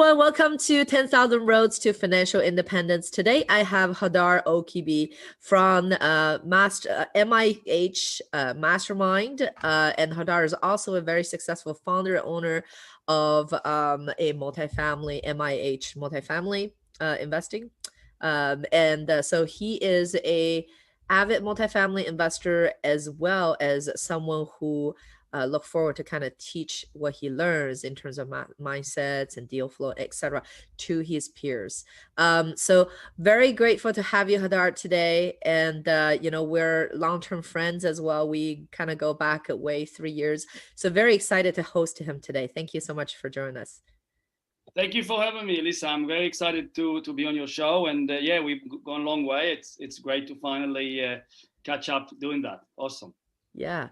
everyone. Welcome to 10,000 Roads to Financial Independence. Today, I have Hadar Orkibi from MIH Mastermind. And Hadar is also a very successful founder and owner of a multifamily, MIH Multifamily investing. So he is a avid multifamily investor as well as someone who look forward to kind of teach what he learns in terms of mindsets and deal flow, etc., to his peers. So very grateful to have you, Hadar, today. And, we're long-term friends as well. We kind of go back way 3 years. So very excited to host him today. Thank you so much for joining us. Thank you for having me, Lisa. I'm very excited to be on your show. And we've gone a long way. It's great to finally catch up doing that. Awesome. Yeah.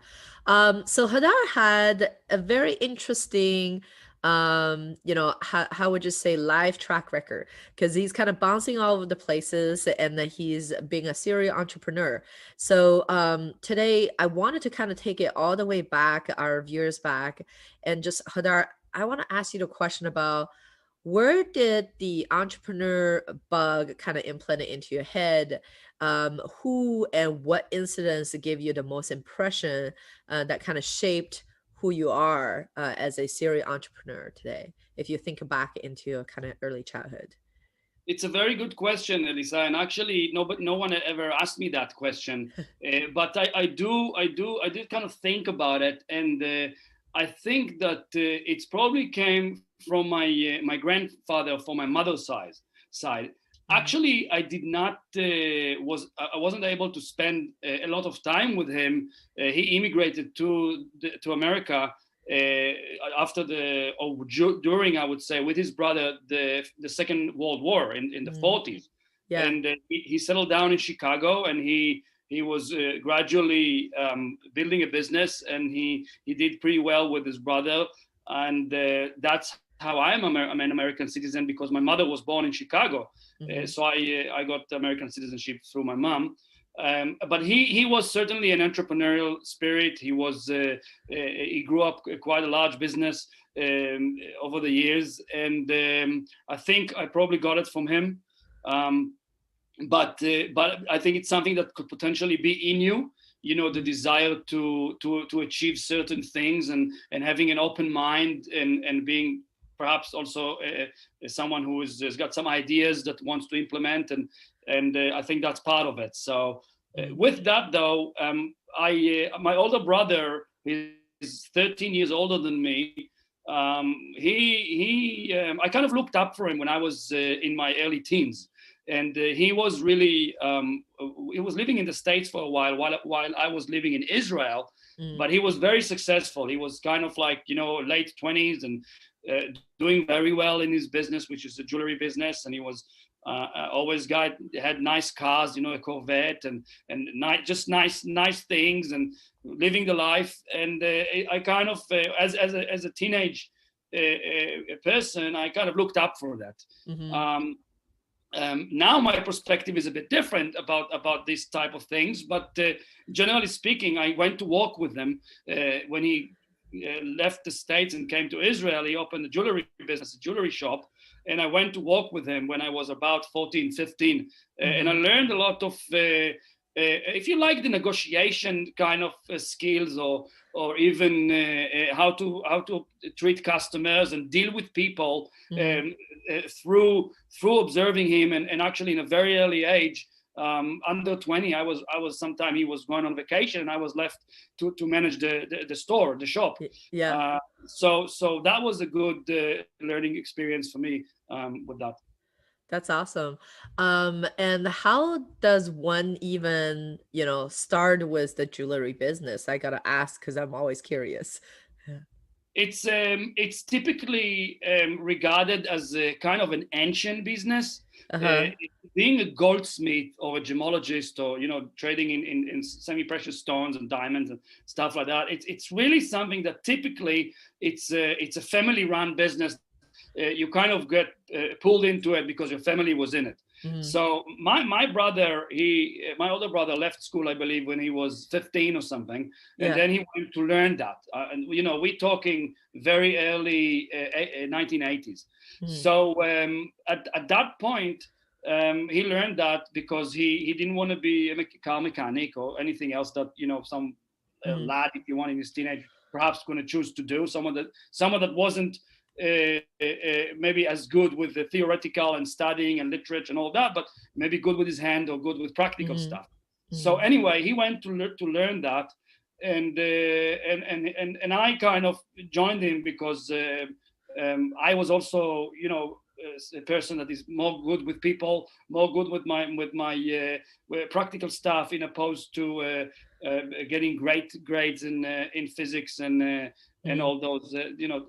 So Hadar had a very interesting, how would you say, live track record, because he's kind of bouncing all over the places and that he's being a serial entrepreneur. So today I wanted to kind of take it all the way back, our viewers back, and just, Hadar, I want to ask you the question about where did the entrepreneur bug kind of implant into your head? Who and what incidents gave you the most impression that kind of shaped who you are as a serial entrepreneur today, if you think back into your kind of early childhood? It's a very good question, Elisa, and actually no one ever asked me that question, but I did kind of think about it, and I think that it's probably came from my grandfather, from my mother's side. Actually, I did not I wasn't able to spend a lot of time with him. He immigrated to America after during, I would say, with his brother, the Second World War in the 40s. Yeah. And he settled down in Chicago, and he was gradually building a business, and he did pretty well with his brother. And that's how I'm an American citizen, because my mother was born in Chicago. Mm-hmm. So I got American citizenship through my mom. But he was certainly an entrepreneurial spirit. He grew up quite a large business over the years. And I think I probably got it from him. But I think it's something that could potentially be in you, the desire to achieve certain things, and having an open mind, and being perhaps also someone who has got some ideas that wants to implement, and I think that's part of it. So with that though, my older brother is 13 years older than me. I kind of looked up for him when I was in my early teens. And he was really, he was living in the States for a while I was living in Israel, but he was very successful. He was kind of like, late 20s and doing very well in his business, which is the jewelry business. And he was always had nice cars, a Corvette and just nice things, and living the life. And I kind of, as a teenage person, I kind of looked up for that. Mm-hmm. Now my perspective is a bit different about this type of things, but generally speaking, I went to work with him when he left the States and came to Israel. He opened a jewelry business, a jewelry shop, and I went to work with him when I was about 14, 15, mm-hmm. And I learned a lot of if you like, the negotiation kind of skills, or even how to treat customers and deal with people, mm-hmm. Through observing him, and actually in a very early age, under 20, I was sometime he was going on vacation, and I was left to manage the store, the shop. Yeah. So that was a good learning experience for me with that. That's awesome. And how does one even, start with the jewelry business? I gotta ask, because I'm always curious. It's typically regarded as a kind of an ancient business. Uh-huh. Being a goldsmith or a gemologist, or trading in semi-precious stones and diamonds and stuff like that. It's really something that typically it's a family-run business. You kind of get pulled into it because your family was in it. So my brother, my older brother left school, I believe, when he was 15 or something, and then he went to learn that. And we're talking very early 1980s. So at that point, he learned that because he didn't want to be a car mechanic or anything else that some lad, if you want, in his teenage, perhaps going to choose to do. Someone that wasn't maybe as good with the theoretical and studying and literature and all that, but maybe good with his hand or good with practical stuff. So anyway, he went to learn that, and I kind of joined him because I was also a person that is more good with people, more good with my practical stuff, in opposed to getting great grades in physics and all those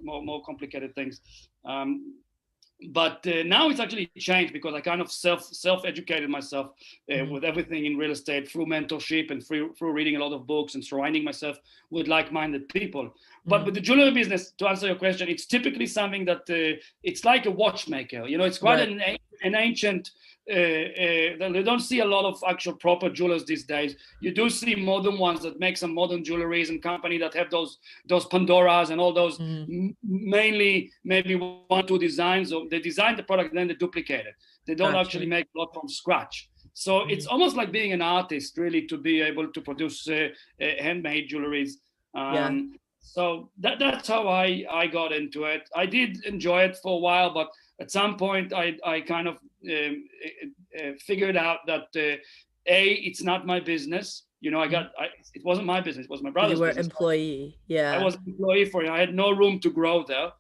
more complicated things. But now it's actually changed because I kind of self-educated myself with everything in real estate through mentorship and through reading a lot of books and surrounding myself with like-minded people. But with the jewelry business, to answer your question, it's typically something that it's like a watchmaker. It's quite an ancient. You don't see a lot of actual proper jewelers these days. You do see modern ones that make some modern jewelries and company that have those Pandoras and all those mainly maybe 1-2 designs, or they design the product and then they duplicate it. They don't actually make a lot from scratch. So it's almost like being an artist, really, to be able to produce handmade jewelries. So that's how I got into it. I did enjoy it for a while, but at some point I kind of figured out that it's not my business. It wasn't my business. It was my brother's business. You were employee. Yeah. I was an employee for it. I had no room to grow there.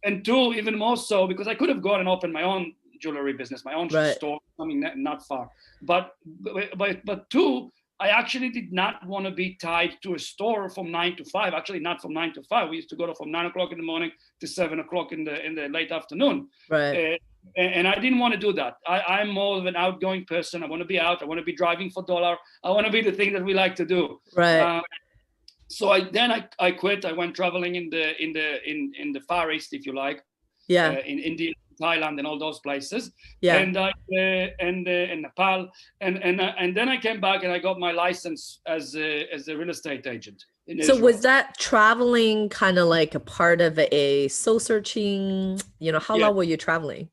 And two, even more so, because I could have gone and opened my own jewelry business, my own store, not far. But two, I actually did not want to be tied to a store from 9 to 5. Actually, not from 9 to 5. We used to go to from 9 o'clock in the morning to 7 o'clock in the late afternoon. And I didn't want to do that. I'm more of an outgoing person. I want to be out. I want to be driving for dollar. I want to be the thing that we like to do. So I quit. I went traveling in the Far East, if you like. In India, Thailand, and all those places. And Nepal. And then I came back and I got my license as a real estate agent. So Israel. Was that traveling kind of like a part of a soul searching? How long were you traveling?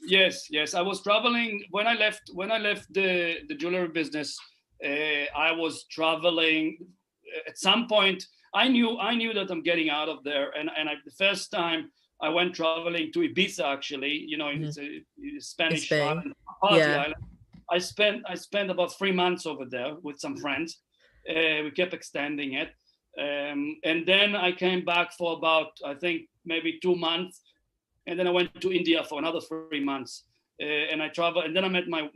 Yes. I was traveling when I left the jewelry business. I was traveling. At some point, I knew that I'm getting out of there. And the first time I went traveling to Ibiza, actually, it's a Spanish island, island. I spent about 3 months over there with some friends. We kept extending it. And then I came back for about, I think, maybe 2 months. And then I went to India for another 3 months. And I traveled. And then I met my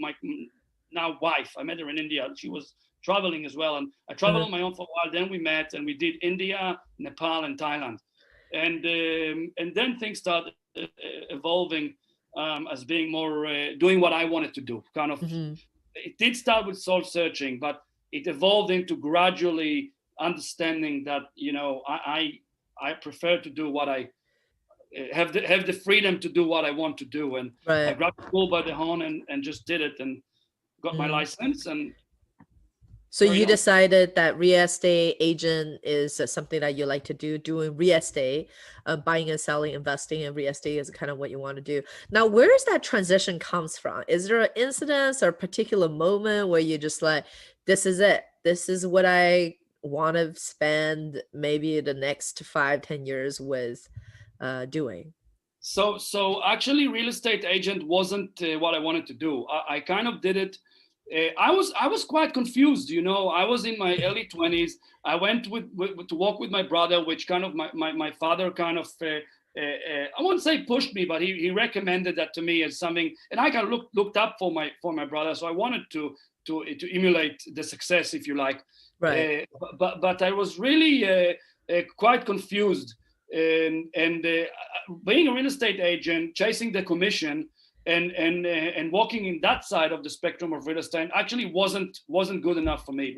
now wife. I met her in India. She was traveling as well. And I traveled on my own for a while. Then we met and we did India, Nepal, and Thailand. And then things started evolving as being more doing what I wanted to do. Kind of, it did start with soul searching, but it evolved into gradually understanding that I prefer to do what I have the freedom to do what I want to do. And I grabbed the bull by the horn and just did it and got my license. And so you decided that real estate agent is something that you like to do, doing real estate, buying and selling, investing in real estate is kind of what you want to do. Now, where does that transition comes from? Is there an incident or a particular moment where you just like, this is it. This is what I want to spend maybe the next 5-10 years with doing? So actually, real estate agent wasn't what I wanted to do. I kind of did it. I was quite confused, I was in my early 20s. I went to walk with my brother, which kind of my father kind of, I won't say pushed me, but he recommended that to me as something, and I kind of looked up for my brother. So I wanted to emulate the success, if you like. But I was really quite confused, and being a real estate agent, chasing the commission, and walking in that side of the spectrum of real estate actually wasn't good enough for me.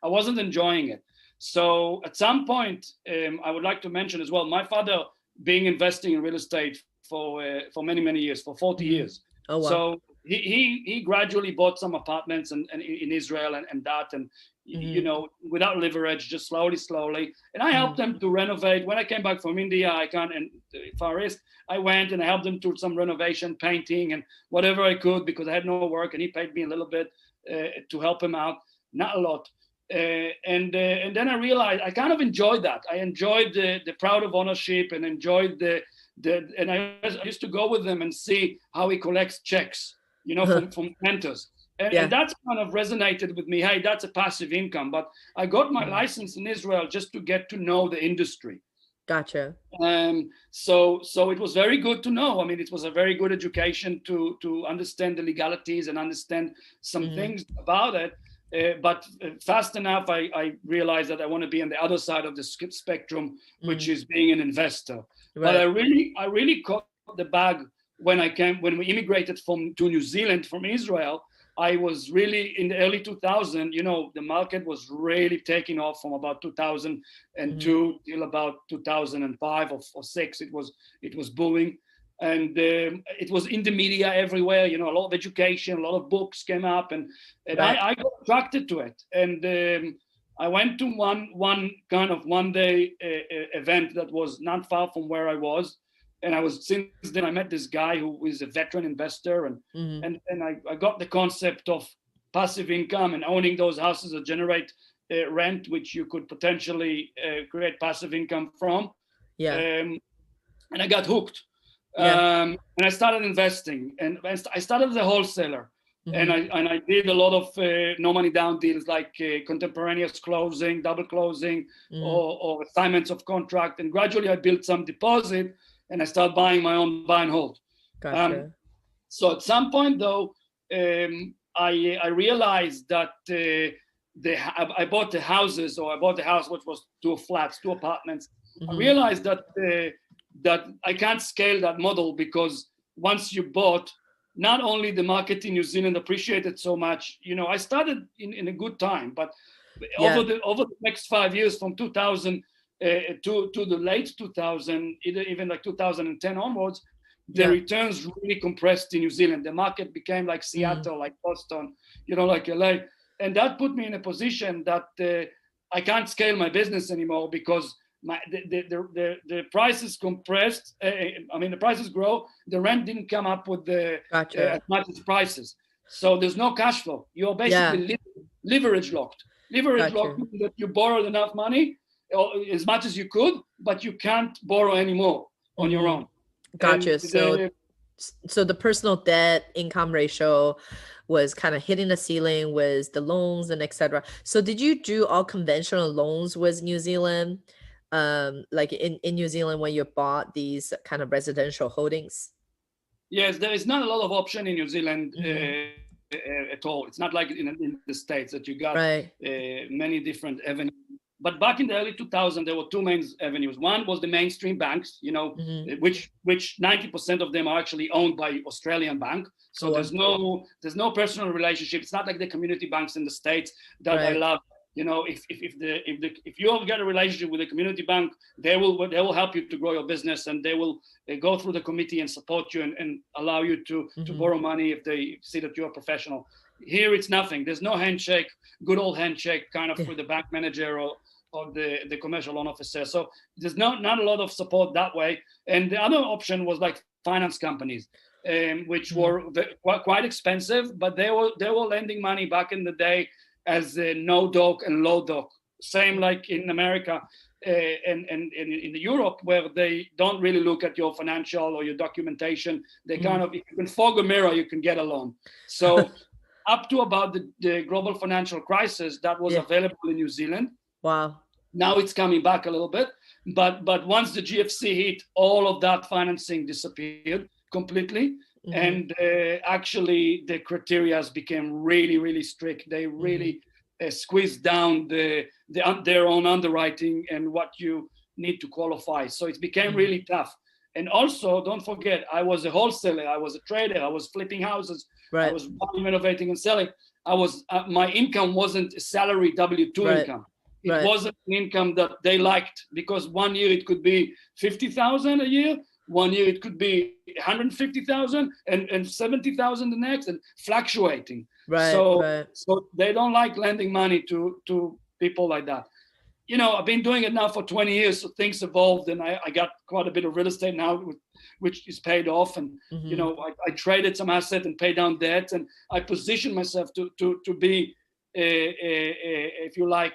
I wasn't enjoying it. So at some point, I would like to mention as well, my father being investing in real estate for many years, for 40 years. Oh, wow. So he gradually bought some apartments and in Israel and that, and you know, without leverage, just slowly. And I helped them to renovate. When I came back from India, and Far East, I went and I helped them to some renovation, painting, and whatever I could, because I had no work, and he paid me a little bit to help him out, not a lot. And then I realized I kind of enjoyed that. I enjoyed the proud of ownership, and enjoyed and I used to go with them and see how he collects checks, you know, from renters. And that's kind of resonated with me. Hey, that's a passive income. But I got my license in Israel just to get to know the industry. Gotcha. So it was very good to know. I mean, it was a very good education to understand the legalities and understand some things about it. But fast enough, I realized that I want to be on the other side of the spectrum, which is being an investor. Right. But I really caught the bug when we immigrated to New Zealand from Israel. I was really in the early 2000s, you know, the market was really taking off from about 2002 till about 2005 or 6. It was booming. And it was in the media everywhere, you know, a lot of education, a lot of books came up, and right. I got attracted to it. And I went to one kind of one-day event that was not far from where I was. And since then I met this guy who is a veteran investor, and I got the concept of passive income and owning those houses that generate rent, which you could potentially create passive income from. Yeah. And I got hooked. Yeah. And I started investing, and I started as a wholesaler, and I did a lot of no money down deals, like contemporaneous closing, double closing, or assignments of contract. And gradually I built some deposit, and I started buying my own buy and hold. Gotcha. So at some point though, I realized that I bought the houses, or I bought the house, which was 2 flats, 2 apartments. I realized that I can't scale that model, because once you bought, not only the market in New Zealand appreciated so much, you know, I started in a good time, but over the next 5 years, from 2000 to the late 2000, even like 2010 onwards, the returns really compressed in New Zealand. The market became like Seattle, like Boston, you know, like LA. And that put me in a position that I can't scale my business anymore, because the prices compressed. The prices grow. The rent didn't come up with as much as prices. So there's no cash flow. You're basically leverage locked. Leverage locked means that you borrowed enough money, as much as you could, but you can't borrow anymore on your own. Gotcha. So the personal debt income ratio was kind of hitting the ceiling with the loans and etc. So did you do all conventional loans with New Zealand? Like in New Zealand, when you bought these kind of residential holdings? Yes, there is not a lot of option in New Zealand at all. It's not like in the States that you got many different avenues. But back in the early 2000s, there were 2 main avenues. One was the mainstream banks, you know, which 90% of them are actually owned by Australian bank. So there's no personal relationship. It's not like the community banks in the States that I love. You know, if you have got a relationship with a community bank, they will help you to grow your business, and they will go through the committee and support you and allow you to borrow money if they see that you're a professional. Here it's nothing. There's no handshake, good old handshake kind of with the bank manager or the commercial loan officer. So there's not a lot of support that way. And the other option was like finance companies, which were quite expensive, but they were lending money back in the day as no doc and low doc, same like in America and in Europe, where they don't really look at your financial or your documentation. They kind of, if you can fog a mirror, you can get a loan. So up to about the global financial crisis, that was available in New Zealand. Wow. Now it's coming back a little bit, but once the GFC hit, all of that financing disappeared completely. And actually the criteria became really, really strict. They really squeezed down their own underwriting and what you need to qualify. So it became really tough. And also, don't forget, I was a wholesaler, I was a trader, I was flipping houses, I was buying, renovating, and selling. I was my income wasn't a salary W-2 income. It wasn't an income that they liked, because 1 year it could be 50,000 a year. one year it could be 150,000 and 70,000 the next, and fluctuating. Right, So right. so they don't like lending money to people like that. I've been doing it now for 20 years, so things evolved, and I got quite a bit of real estate now, which is paid off, and Mm-hmm. I traded some asset and paid down debt, and I positioned myself to be, if you like,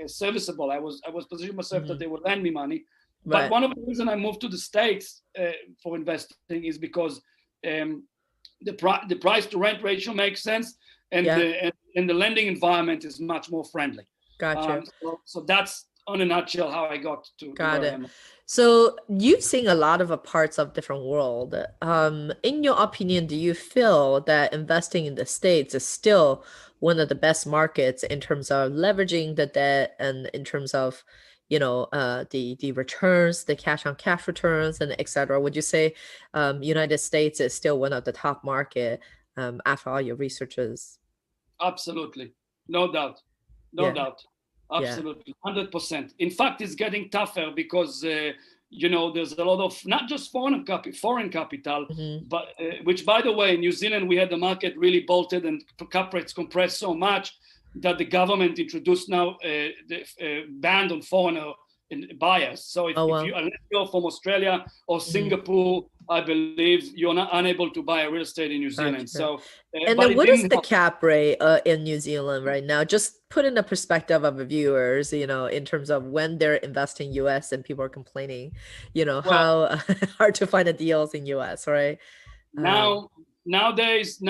serviceable. I was positioning myself Mm-hmm. that they would lend me money. But Right. one of the reasons I moved to the States for investing is because the price to rent ratio makes sense, and Yeah. the lending environment is much more friendly. Gotcha. So that's on a nutshell how I got to Got where I it. am. So you've seen a lot of parts of different world. In your opinion, do you feel that investing in the States is still one of the best markets in terms of leveraging the debt and in terms of, the returns, the cash on cash returns and et cetera? Would you say United States is still one of the top market after all your researches? Absolutely, no doubt, no Yeah, doubt, yeah. absolutely, 100%. In fact, it's getting tougher because there's a lot of not just foreign capital, Hmm. but which, by the way, in New Zealand we had the market really bolted and cap rates compressed so much that the government introduced now the ban on foreigner buyers. So Oh, if you, well. unless you're from Australia or Hmm. Singapore, I believe you're not unable to buy a real estate in New Zealand. Gotcha. So, And but then it what is didn't the help. cap rate in New Zealand right now? Just put in the perspective of the viewers, in terms of when they're investing US and people are complaining, Well, how hard to find the deals in US, right? Um, now nowadays,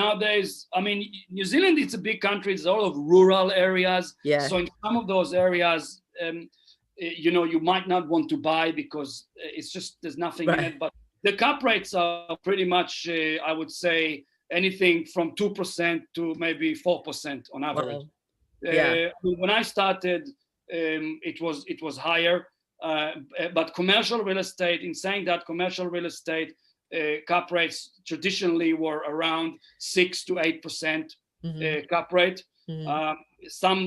I mean, New Zealand, it's a big country. It's all of rural areas. yeah, So in some of those areas, you might not want to buy because it's just there's nothing in right. it. But the cap rates are pretty much, I would say, anything from 2% to maybe 4% on average. Well, yeah. When I started, it was higher, but commercial real estate. In saying that, commercial real estate cap rates traditionally were around 6 to 8% Hmm. cap rate. Hmm. Um,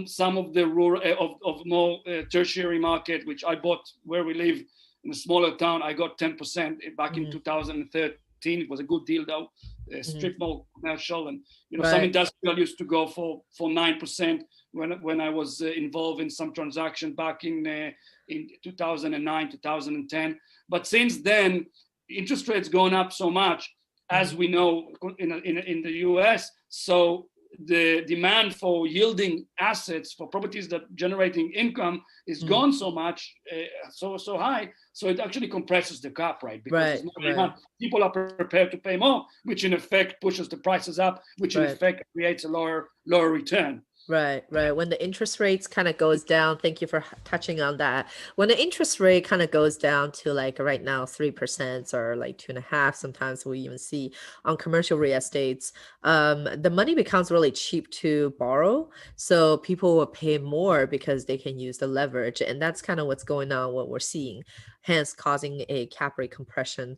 some of the rural of more tertiary market, which I bought where we live in a smaller town, I got 10% back in Hmm. 2013. It was a good deal though. Hmm. Strip mall commercial, and some Right. industrial used to go for 9% when I was involved in some transaction back in 2009 2010. But since then, interest rates gone up so much, as Hmm. we know in the US. So the demand for yielding assets for properties that generating income is Hmm. gone so much, so high. So it actually compresses the cap rate because Right. there's more Right. demand. People are prepared to pay more, which in effect pushes the prices up, which in Right. effect creates a lower return. Right, right. When the interest rates kind of goes down, thank you for touching on that. When the interest rate kind of goes down to like right now 3% or like 2.5, sometimes we even see on commercial real estates, the money becomes really cheap to borrow. So people will pay more because they can use the leverage, and that's kind of what's going on, what we're seeing, hence causing a cap rate compression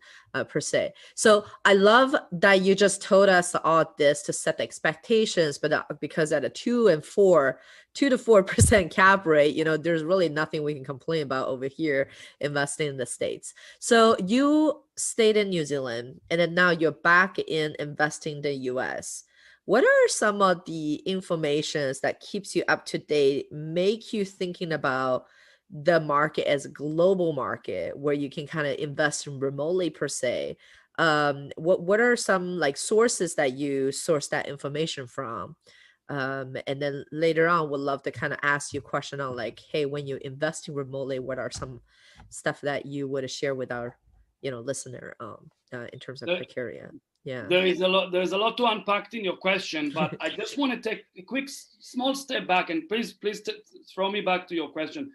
per se. So I love that you just told us all this to set the expectations, but because at a 2 to 4% cap rate, there's really nothing we can complain about over here investing in the States. So you stayed in New Zealand and then now you're back in investing in the US. What are some of the informations that keeps you up to date, make you thinking about the market as a global market where you can kind of invest remotely per se? What are some like sources that you source that information from? And then later on would love to kind of ask you a question on like, hey, when you're investing remotely, what are some stuff that you would share with our listener in terms of There, criteria? Yeah. there is a lot to unpack in your question, but I just want to take a quick small step back, and please throw me back to your question.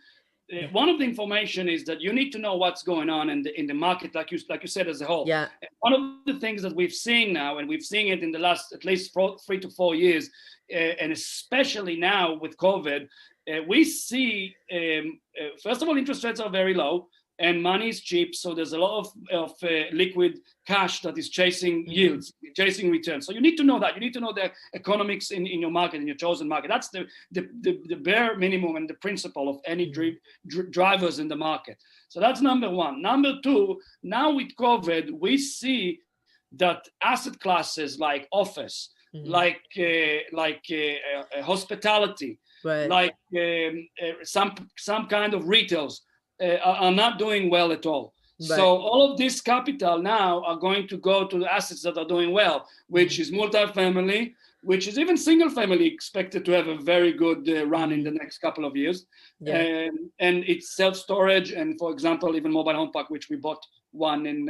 Yeah. One of the information is that you need to know what's going on in the market, like you said, as a whole. Yeah. One of the things that we've seen now, and we've seen it in the last at least 3 to 4 years, and especially now with COVID, we see first of all, interest rates are very low and money is cheap, so there's a lot of liquid cash that is chasing Mhm. yields, chasing returns. So you need to know that. You need to know the economics in your market, in your chosen market. That's the bare minimum and the principle of any drivers in the market. So that's number one. Number two, now with COVID, we see that asset classes like office, like hospitality, Right. like some kind of retails are not doing well at all. Right. So all of this capital now are going to go to the assets that are doing well, which is multifamily, which is even single family expected to have a very good run in the next couple of years. Yeah. And it's self-storage, and for example, even mobile home park, which we bought one in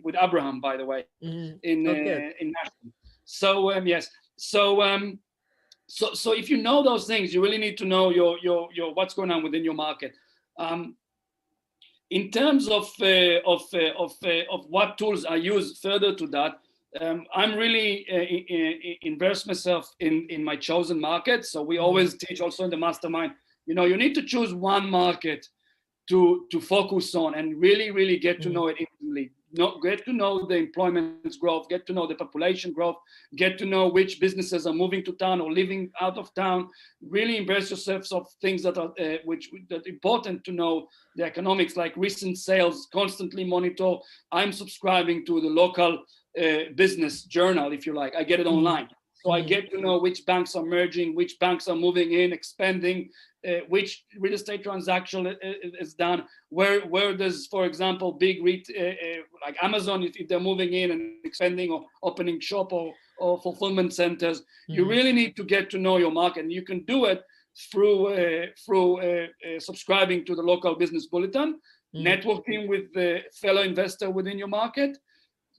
with Abraham, by the way, in Nashville. So yes, so if you know those things, you really need to know your what's going on within your market. In terms of what tools I use further to that, I'm really invest myself in my chosen market. So we always teach also in the mastermind, you need to choose one market to focus on and really get to know it intimately. Get to know the employment growth, get to know the population growth, get to know which businesses are moving to town or living out of town. Really immerse yourselves of things that are that important to know the economics, like recent sales. Constantly monitor. I'm subscribing to the local business journal, if you like. I get it online. So I get to know which banks are merging, which banks are moving in, expanding, which real estate transaction is done, where there's, for example, big like Amazon, if they're moving in and expanding or opening shop or fulfillment centers. You really need to get to know your market, and you can do it through subscribing to the local business bulletin, networking with the fellow investor within your market,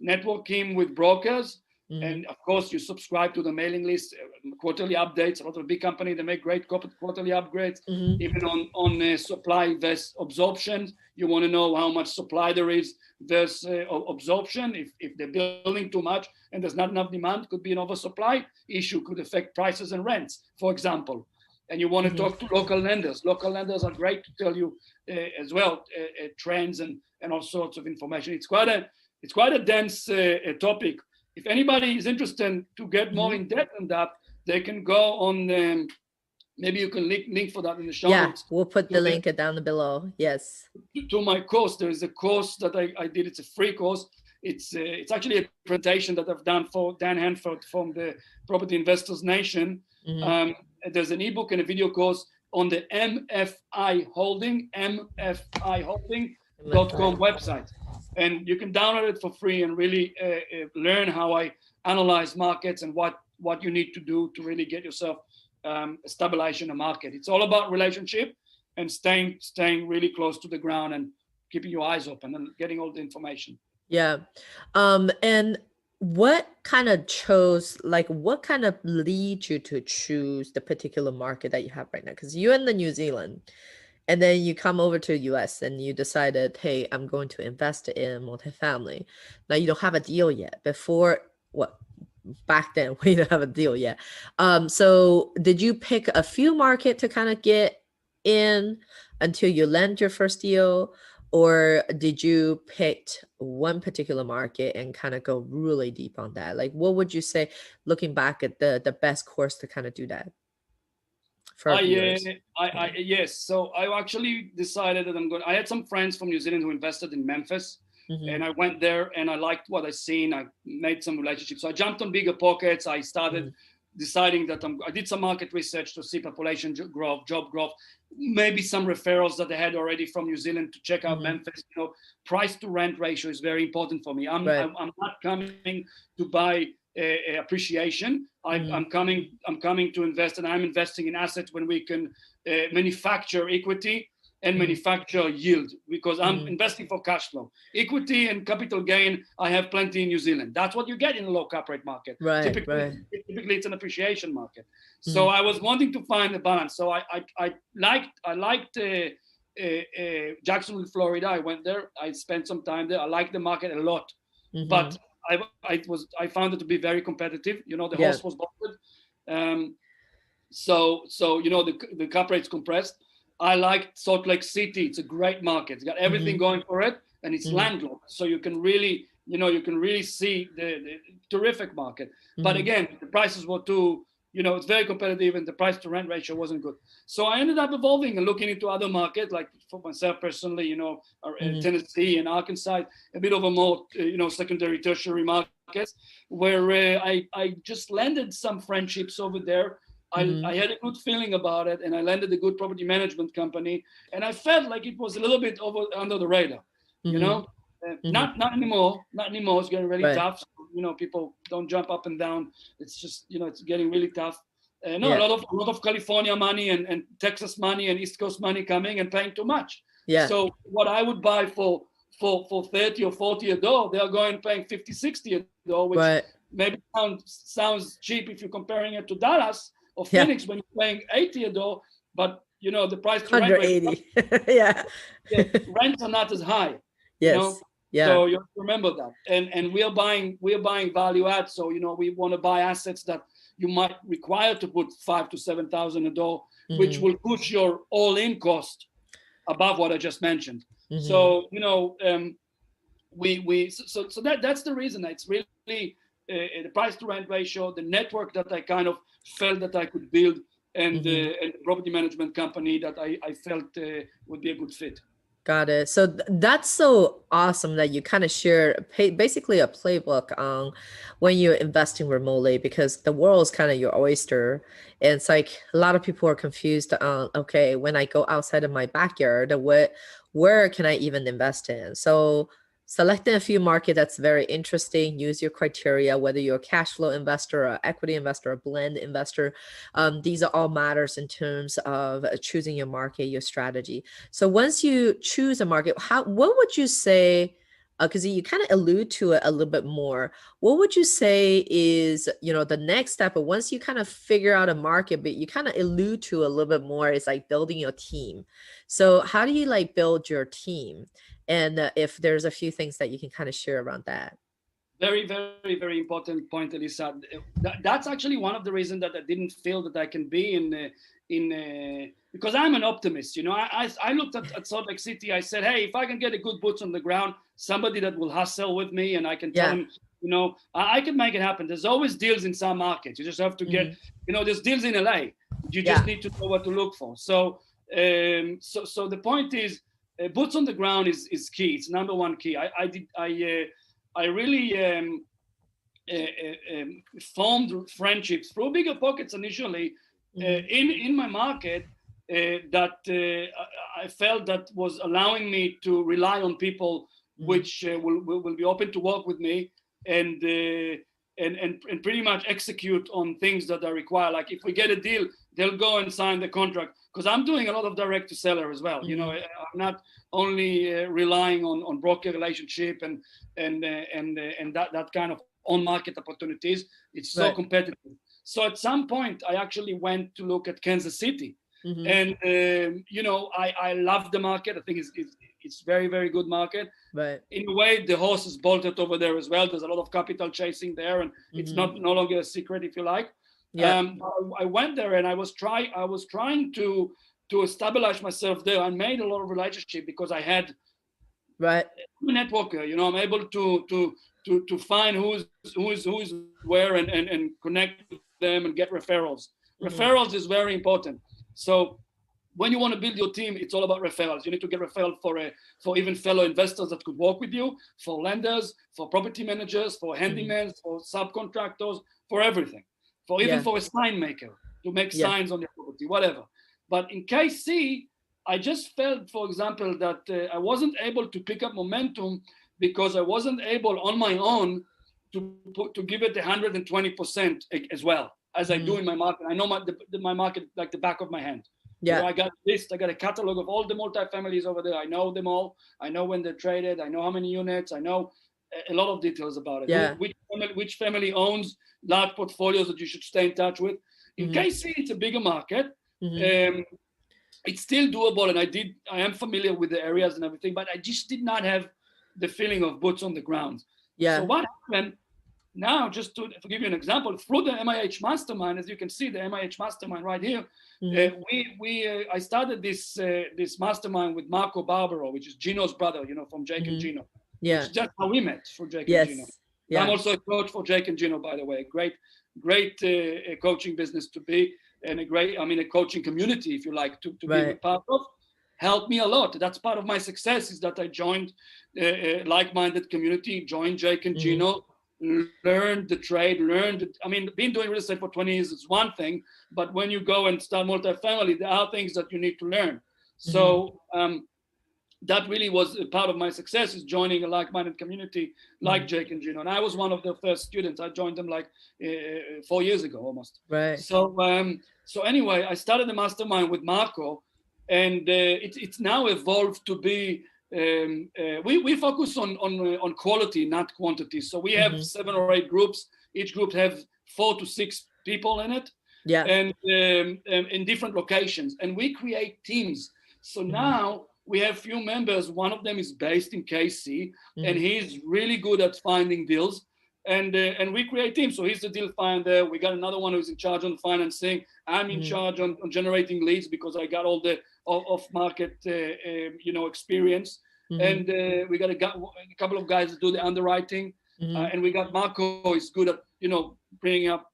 networking with brokers. And of course, you subscribe to the mailing list, quarterly updates. A lot of big companies, they make great quarterly upgrades. Even on supply versus absorption, you want to know how much supply there is versus absorption. If they're building too much and there's not enough demand, could be an oversupply issue, could affect prices and rents, for example. And you want to talk to local lenders. Local lenders are great to tell you as well trends and all sorts of information. It's quite a dense topic. If anybody is interested to get more in depth on that, they can go on. Maybe you can link for that in the show notes. We'll put the link down below. Yes. To my course, there is a course that I did. It's a free course. It's actually a presentation that I've done for Dan Hanford from the Property Investors Nation. There's an ebook and a video course on the MFI Holding, MFIHolding.com website. And you can download it for free and really learn how I analyze markets and what you need to do to really get yourself stabilized in a market. It's all about relationship and staying really close to the ground and keeping your eyes open and getting all the information. Yeah. And what kind of leads you to choose the particular market that you have right now? Because you're in the New Zealand. And then you come over to the US and you decided, hey, I'm going to invest in multifamily. Now you don't have a deal yet. Back then we didn't have a deal yet. So did you pick a few markets to kind of get in until you land your first deal? Or did you pick one particular market and kind of go really deep on that? Like, what would you say, looking back at the best course to kind of do that? Yes. So I actually decided that I had some friends from New Zealand who invested in Memphis, and I went there and I liked what I seen. I made some relationships. So I jumped on bigger pockets. I started deciding that I did some market research to see population growth, job growth, maybe some referrals that I had already from New Zealand to check out Memphis. Price to rent ratio is very important for me. I'm not coming to buy appreciation. I'm coming to invest, and I'm investing in assets when we can manufacture equity and manufacture yield, because I'm investing for cash flow. Equity and capital gain, I have plenty in New Zealand. That's what you get in a low cap rate market. Typically it's an appreciation market. So I was wanting to find a balance. So I liked Jacksonville, Florida. I went there. I spent some time there. I liked the market a lot, but I found it to be very competitive. The horse was bolted. So the cap rate's compressed. I like Salt Lake City. It's a great market. It's got everything going for it, and it's landlocked. So you can really you can really see the terrific market. But Mm-hmm. again, the prices were too, it's very competitive, and the price to rent ratio wasn't good. So I ended up evolving and looking into other markets, like for myself personally, Mm-hmm. Tennessee and Arkansas, a bit of a more, secondary, tertiary markets, where I just landed some friendships over there. Mm-hmm. I had a good feeling about it, and I landed a good property management company, and I felt like it was a little bit under the radar, you Mm-hmm. know. Mm-hmm. Not anymore. Not anymore. It's getting really Right. tough. So, people don't jump up and down. It's just, it's getting really tough. No, Yeah. a lot of California money and Texas money and East Coast money coming and paying too much. Yeah. So what I would buy for 30 or 40 a door, they are going paying 50, 60 a door, which Right. maybe sounds cheap if you're comparing it to Dallas or Yeah. Phoenix when you're paying 80 a door, but the price to rent rate, 180. Yeah. yeah, rents are not as high, you know. Yes. Yeah. So you have to remember that. And we're buying value add. So we want to buy assets that you might require to put 5,000 to 7,000 a door, which Mm-hmm. will push your all-in cost above what I just mentioned. Mm-hmm. So that's the reason. It's really the price to rent ratio, the network that I kind of felt that I could build, and Mm-hmm. the property management company that I felt would be a good fit. Got it. So that's so awesome that you kind of share basically a playbook on when you're investing remotely, because the world is kind of your oyster. And it's like a lot of people are confused on, okay, when I go outside of my backyard, where can I even invest in? So selecting a few market that's very interesting, use your criteria, whether you're a cash flow investor, or equity investor, a blend investor. These are all matters in terms of choosing your market, your strategy. So once you choose a market, what would you say? Because you kind of allude to it a little bit more. What would you say is, the next step? But once you kind of figure out a market, but you kind of allude to a little bit more, is like building your team. So how do you like build your team? And if there's a few things that you can kind of share around that. Very, very, very important point, Elisa. That's actually one of the reasons that I didn't feel that I can be because I'm an optimist. I looked at Salt Lake City. I said, hey, if I can get a good boots on the ground, somebody that will hustle with me, and I can tell Yeah. him, I can make it happen. There's always deals in some markets. You just have to get, there's deals in LA. You just need to know what to look for. So, so the point is, boots on the ground is key. It's number one key. I really formed friendships through Bigger Pockets initially in my market that I felt that was allowing me to rely on people which will be open to work with me and pretty much execute on things that are required. Like if we get a deal, they'll go and sign the contract, because I'm doing a lot of direct to seller as well. I'm not only relying on broker relationship and that kind of on market opportunities. It's so competitive. So at some point, I actually went to look at Kansas City, and I love the market. I think it's very, very good market. Right. In a way, the horse is bolted over there as well. There's a lot of capital chasing there, and it's no longer a secret, if you like. Yeah. I went there and I was trying to establish myself there. I made a lot of relationship because I had a networker. I'm able to find who's where and connect with them and get referrals. Referrals is very important. So when you want to build your team, it's all about referrals. You need to get referral for even fellow investors that could work with you, for lenders, for property managers, for handymen, for subcontractors, for everything. Even for a sign maker to make signs on your property, whatever. But in KC, I just felt, for example, that I wasn't able to pick up momentum because I wasn't able on my own to give it 120% as well as I do in my market. I know my market like the back of my hand. Yeah. I got a list. I got a catalog of all the multifamilies over there. I know them all. I know when they're traded. I know how many units. I know a lot of details about it. Yeah. Which family owns large portfolios that you should stay in touch with. In KC, it's a bigger market. It's still doable, and I am familiar with the areas and everything, but I just did not have the feeling of boots on the ground. Yeah. So what happened now, just to give you an example, through the MIH Mastermind, as you can see, the MIH Mastermind right here, I started this mastermind with Marco Barbaro, which is Gino's brother, from Jake and Gino. Yeah. which that's how we met for Jake and Gino. Yes. I'm Yeah. also a coach for Jake and Gino, by the way. Great coaching business to be, and a coaching community, if you like, to be a Right. part of. Helped me a lot. That's part of my success, is that I joined a like-minded community, joined Jake and Mm-hmm. Gino, learned the trade, being doing real estate for 20 years is one thing, but when you go and start multifamily, there are things that you need to learn. Mm-hmm. So that really was a part of my success, is joining a like-minded community Mm-hmm. like Jake and Gino. And I was one of their first students. I joined them like 4 years ago almost. Right. So anyway, I started the mastermind with Marco, and it's now evolved to be. We focus on quality, not quantity. So we have Mm-hmm. 7 or 8 groups. Each group have 4 to 6 people in it, Yeah. and in different locations. And we create teams. So Mm-hmm. now we have few members. One of them is based in KC, and Mm-hmm. he's really good at finding deals. And we create teams. So he's the deal finder. We got another one who's in charge on financing. I'm in Mm-hmm. charge on generating leads, because I got all the off-market experience. Mm-hmm. And we got a couple of guys that do the underwriting. Mm-hmm. And we got Marco, who is good at bringing up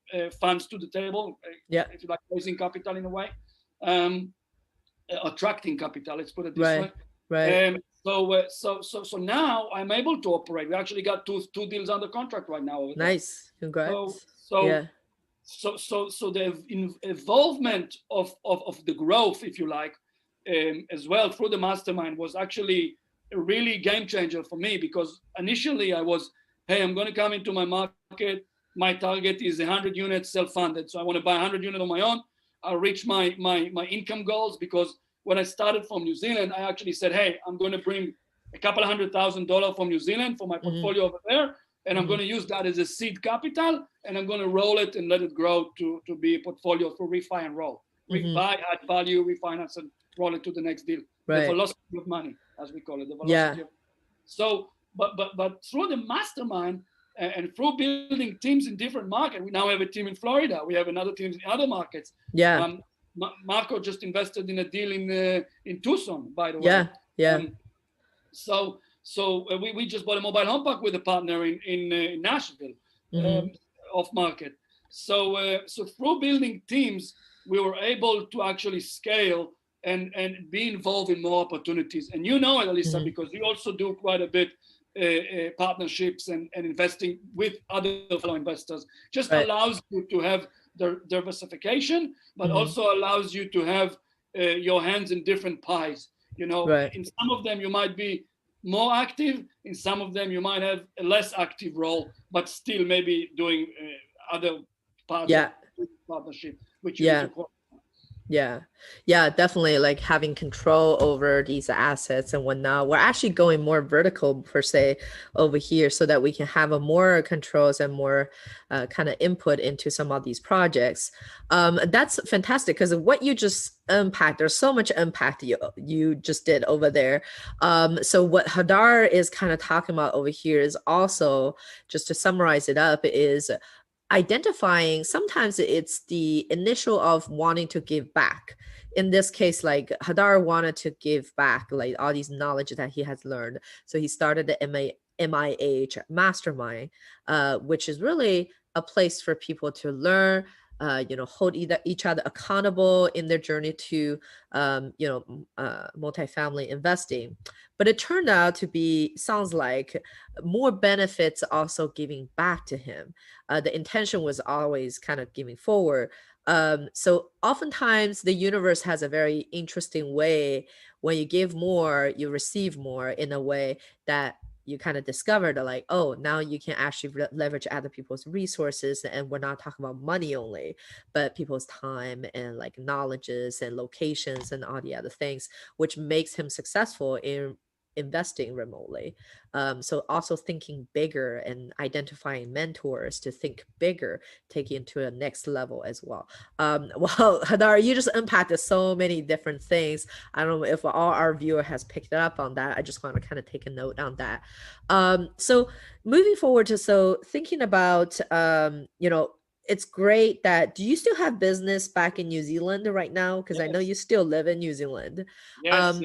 funds to the table, Yeah. if you like, raising capital in a way. Attracting capital, let's put it this Right. way. Right. So now I'm able to operate. We actually got two deals under contract right now over there. Nice. Congrats. So Yeah. the involvement of the growth, if you like, as well through the mastermind, was actually a really game changer for me, because initially I was, hey, I'm going to come into my market. My target is 100 units self-funded, so I want to buy 100 units on my own. I'll reach my income goals, because when I started from New Zealand, I actually said, hey, I'm going to bring a couple $100,000 from New Zealand for my portfolio over there, and I'm going to use that as a seed capital, and I'm going to roll it and let it grow to be a portfolio for refi and roll. Buy, add value, refinance, and roll it to the next deal. Right. The velocity of money, as we call it, the velocity Yeah. of. So, but through the mastermind and through building teams in different markets, we now have a team in Florida. We have another team in other markets. Yeah. Marco just invested in a deal in Tucson, by the way. Yeah. Yeah. So we just bought a mobile home park with a partner in Nashville, off market. So through building teams, we were able to actually scale and be involved in more opportunities. And you know it, Alyssa, because you also do quite a bit partnerships and investing with other fellow investors. Just allows you to have the diversification, but also allows you to have your hands in different pies. In some of them you might be more active, in some of them you might have a less active role, but still maybe doing other parts of partnership, which you need to call. Yeah, definitely, like having control over these assets and whatnot. We're actually going more vertical per se over here, so that we can have a more controls and more kind of input into some of these projects. That's fantastic, because of what you just unpacked, there's so much impact you just did over there. So what Hadar is kind of talking about over here is also, just to summarize it up, is identifying, sometimes it's the initial of wanting to give back. In this case, like Hadar wanted to give back like all these knowledge that he has learned. So he started the MIH Mastermind, which is really a place for people to learn, hold each other accountable in their journey to, multifamily investing. But it turned out to be, sounds like, more benefits also giving back to him. The intention was always kind of giving forward. So oftentimes the universe has a very interesting way. When you give more, you receive more, in a way that you kind of discovered, like, oh, now you can actually leverage other people's resources. And we're not talking about money only, but people's time and like knowledges and locations and all the other things, which makes him successful in investing remotely. So also thinking bigger and identifying mentors to think bigger, taking it to a next level as well. Well, Hadar, you just impacted so many different things. I don't know if all our viewer has picked up on that. I just want to kind of take a note on that. So moving forward to, so thinking about, it's great that, do you still have business back in New Zealand right now? Because I know you still live in New Zealand. Yes,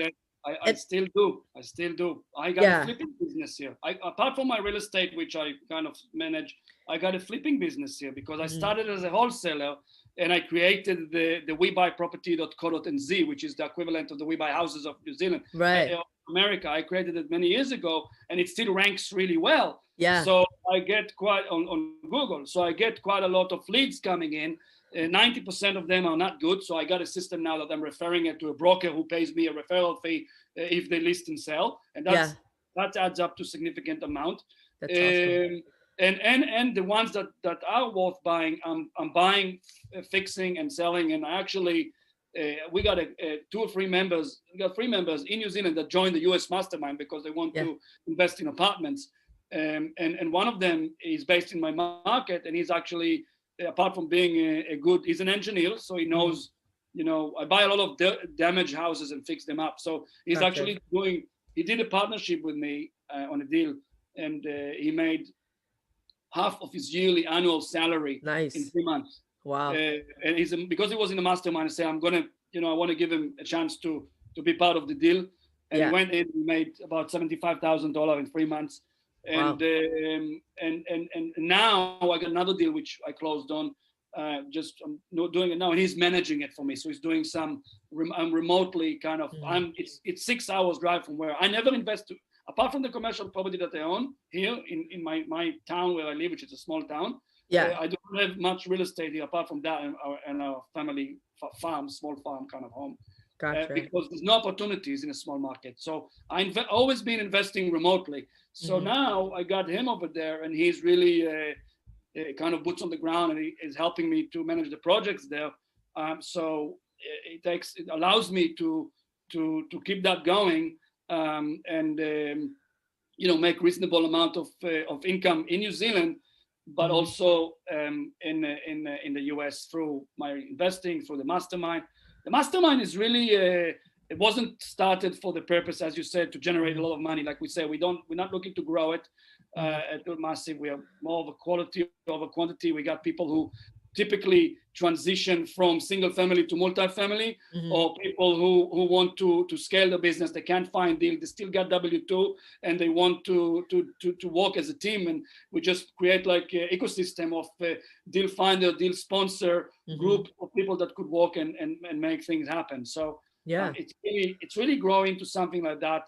I still do. I still do. I got a Yeah. flipping business here. Apart from my real estate, which I kind of manage, I got a flipping business here because I started as a wholesaler and I created the webuyproperty.co.nz, which is the equivalent of the We Buy Houses of New Zealand, Right. America. I created it many years ago and it still ranks really well. Yeah. So I get quite on Google. So I get quite a lot of leads coming in. 90% of them are not good. So I got a system now that I'm referring it to a broker who pays me a referral fee if they list and sell. And that adds up to a significant amount. That's awesome. And the ones that are worth buying, I'm buying, fixing and selling. And actually, we got two or three members. We got 3 members in New Zealand that joined the US Mastermind because they want to invest in apartments. And one of them is based in my market, and he's actually, apart from being he's an engineer, so he knows, I buy a lot of damaged houses and fix them up. So he's actually he did a partnership with me on a deal, and he made half of his yearly annual salary in 3 months. Wow. And because he was in the mastermind, I said, I'm gonna, I want to give him a chance to be part of the deal. And he went in, he made about $75,000 in 3 months. And, and now I got another deal which I closed on. I'm doing it now, and he's managing it for me. So he's doing some. I'm remotely kind of. It's 6 hours drive from where I never invest. Apart from the commercial property that I own here in my town where I live, which is a small town. I don't have much real estate here apart from that and our family farm, small farm kind of home. Because there's no opportunities in a small market. So I've always been investing remotely. So now I got him over there, and he's really kind of boots on the ground, and he is helping me to manage the projects there. So it allows me to keep that going and make reasonable amount of income in New Zealand, but also in the US through my investing, through the mastermind. The mastermind is really it wasn't started for the purpose, as you said, to generate a lot of money. Like we say, we're not looking to grow it to massive. We are more of a quality over quantity. We got people who typically transition from single family to multifamily, or people who want to scale the business. They can't find deal. They still got W-2 and they want to work as a team. And we just create like an ecosystem of deal finder, deal sponsor group of people that could work and make things happen. So it's really growing to something like that.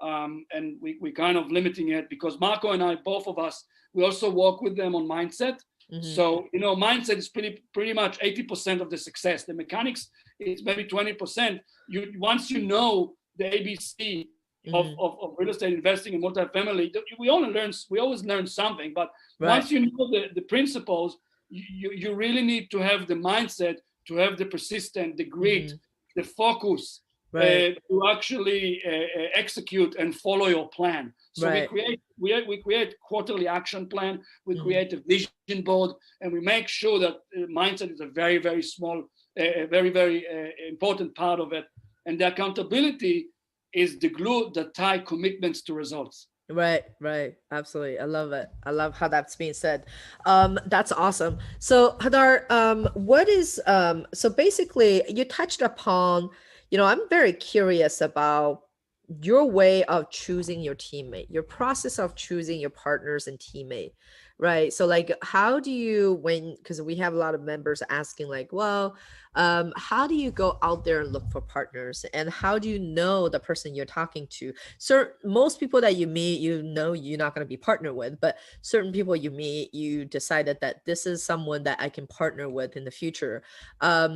And we kind of limiting it because Marco and I, both of us, we also work with them on mindset. So, mindset is pretty much 80% of the success. The mechanics is maybe 20%. Once you know the ABC of real estate investing in multifamily, we always learn something. But once you know the principles, you really need to have the mindset, to have the persistence, the grit, the focus. To actually execute and follow your plan. So we create quarterly action plan. We create a vision board, and we make sure that mindset is a very, very small, very, very important part of it. And the accountability is the glue that tie commitments to results. Right. Absolutely. I love it. I love how that's being said. That's awesome. So Hadar, what is, so basically you touched upon, I'm very curious about your way of choosing your teammate, your process of choosing your partners and teammate, right? So like, how do you, because we have a lot of members asking like, well, how do you go out there and look for partners, and how do you know the person you're talking to? Most people that you meet, you're not going to be partnered with, but certain people you meet, you decided that this is someone that I can partner with in the future.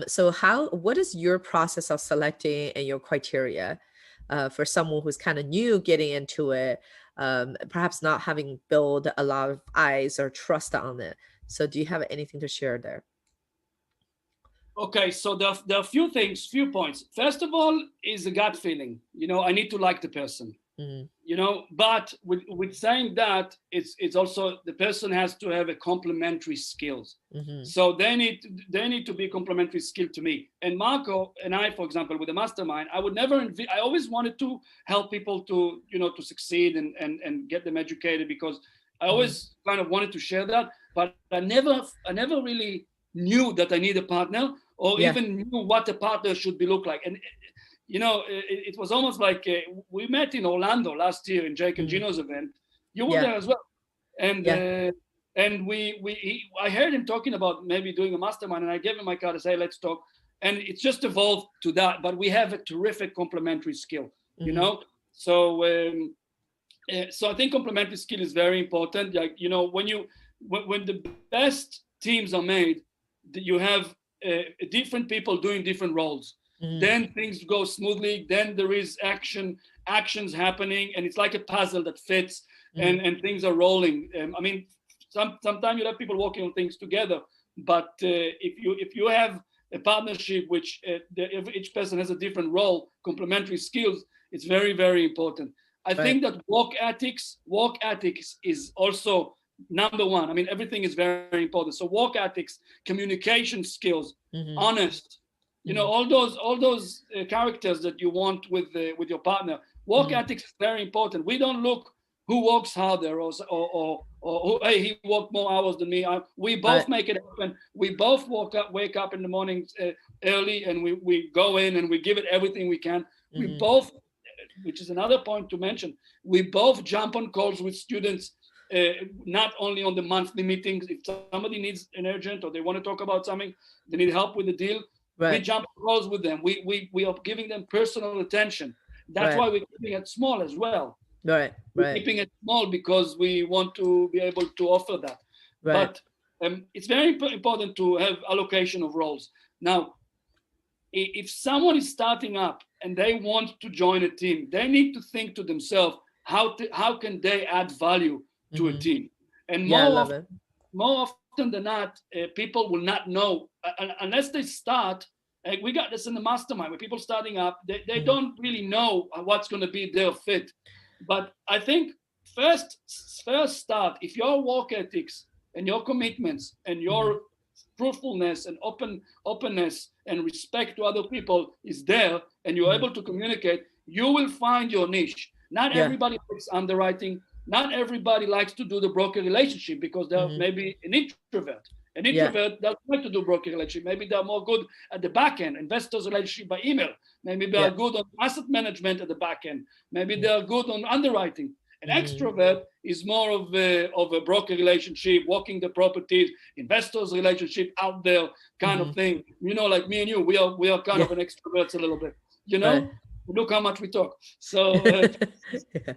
So what is your process of selecting and your criteria for someone who's kind of new getting into it, perhaps not having built a lot of eyes or trust on it? So do you have anything to share there? Okay, so there are few points. First of all is a gut feeling. I need to like the person. But with saying that, it's also the person has to have a complementary skills. So they need to be complementary skill to me. And Marco and I, for example, with the mastermind, I always wanted to help people to succeed and get them educated, because I always kind of wanted to share that, but I never really knew that I need a partner, or even knew what a partner should look like. And it was almost like we met in Orlando last year in Jake and Mm. Gino's event. You were Yeah. there as well, and Yeah. I heard him talking about maybe doing a mastermind, and I gave him my card to say, let's talk. And it's just evolved to that. But we have a terrific complementary skill, Mm-hmm. So so I think complementary skill is very important. Like, when the best teams are made, you have different people doing different roles. Mm-hmm. Then things go smoothly. Then there is actions happening, and it's like a puzzle that fits, Mm-hmm. and things are rolling. I mean, sometimes you have people working on things together, but if you have a partnership which each person has a different role, complementary skills, it's very, very important. I Right. think that work ethics is also number one. I mean, everything is very important. So work ethics, communication skills, Mm-hmm. honest, Mm-hmm. all those characters that you want with your partner. Work Mm-hmm. ethics is very important. We don't look who works harder, or hey, he worked more hours than me. We Right. both make it happen. We both wake up in the mornings early, and we go in and we give it everything we can. We Mm-hmm. both, which is another point to mention, we both jump on calls with students, not only on the monthly meetings. If somebody needs an urgent or they want to talk about something, they need help with the deal, we Right. jump on calls with them. We are giving them personal attention. That's Right. why we're keeping it small as well. Right. We're Right. keeping it small because we want to be able to offer that. Right. But it's very important to have allocation of roles. Now, if someone is starting up and they want to join a team, they need to think to themselves, how can they add value to a Mm-hmm. team? And Yeah, I love it. more often than not, people will not know unless they start. We got this in the mastermind where people starting up, they Mm-hmm. don't really know what's going to be their fit. But I think first start, if your work ethics and your commitments and Mm-hmm. your truthfulness and openness and respect to other people is there, and you're Mm-hmm. able to communicate, you will find your niche. Not Yeah. everybody likes underwriting. Not everybody likes to do the broker relationship because they're Mm-hmm. maybe an introvert. An Yeah. introvert doesn't like to do broker relationship. Maybe they're more good at the back end, investors relationship by email. Maybe they are Yeah. good on asset management at the back end. Maybe they are good on underwriting. An Mm-hmm. extrovert is more of a broker relationship, walking the properties, investors relationship out there kind Mm-hmm. of thing. Like me and you, we are kind Yeah. of an extroverts a little bit. Right. Look how much we talk. So Yeah.